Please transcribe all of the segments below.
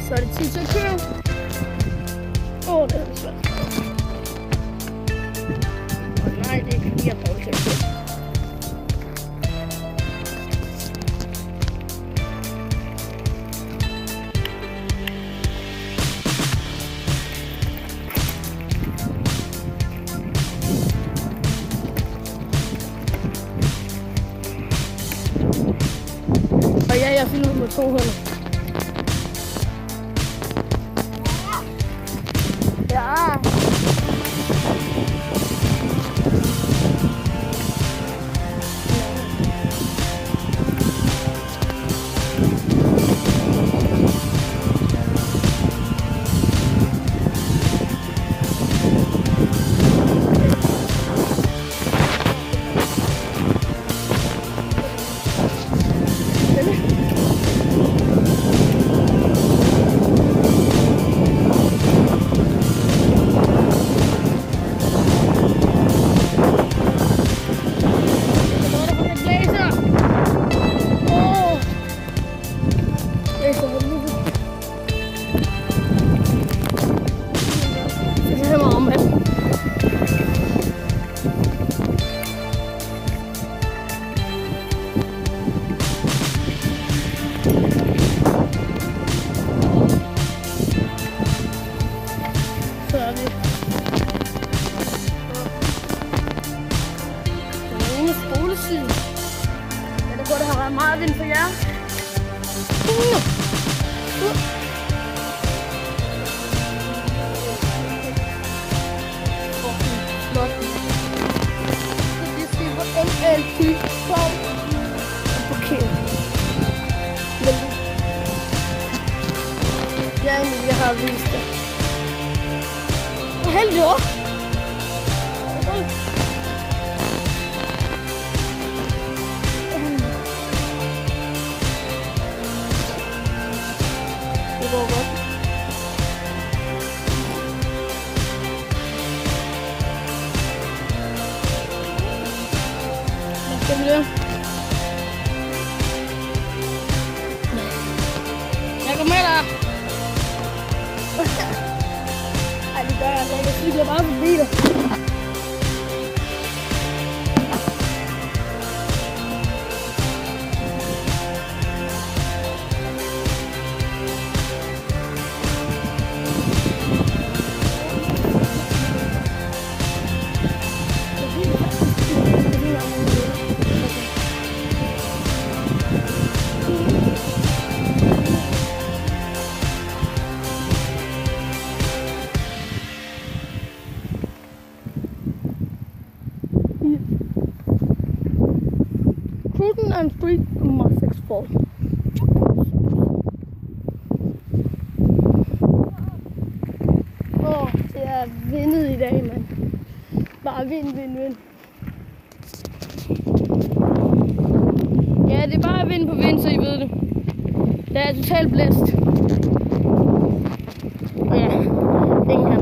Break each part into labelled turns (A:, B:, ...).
A: Så er det tid til at køre. Det er svært. Nej, det er ikke lige at bruge til at køre. Og ja, jeg filmer med 2 hænder. Ja. Meget vind for jer. Flot. Så det skal på NLT Cloud. Okay. Jeg har vist det. Heldig år. Det går godt. Hvad skal vi det? Jeg går med dig. Ej, det gør jeg ikke. Jeg cykler bare forbi dig. Cruden and Street Muffix Fall. Det er vindet i dag, mand. Bare vind. Ja, det er bare vind på vind, så I ved det. Det er totalt blæst. Og ja, ingen hænder.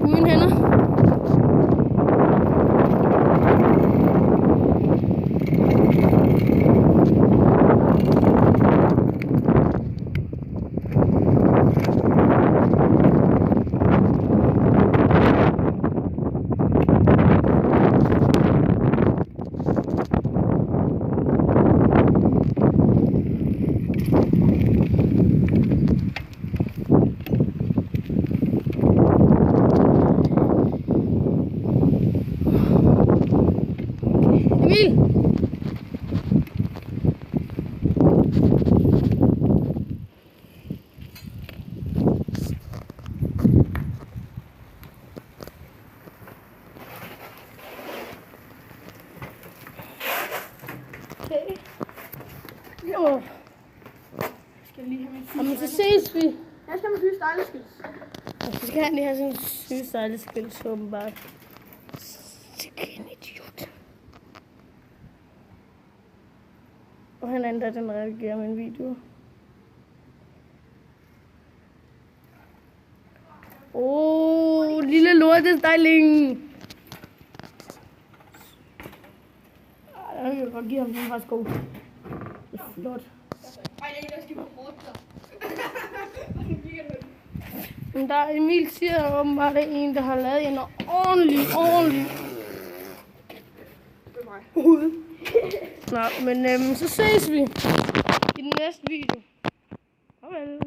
A: Uden hænder. Emil! Okay. Jo. Skal lige have min syge. Jamen, så ses vi.
B: Jeg skal med syge stejleskills.
A: Og så skal han lige have sådan en syge stejleskills, åbenbart. Sikke en idiot. Og han er endda den redigerer min video. Lille lortestejling. Jeg vil godt give ham sådan en par sko. Det er flot.
B: Ej, jeg skal på 8.
A: Men der Emil siger åbenbart, det er en, der har lavet en ordentlig.
B: Det er mig.
A: Nå, men så ses vi i den næste video. Farvel.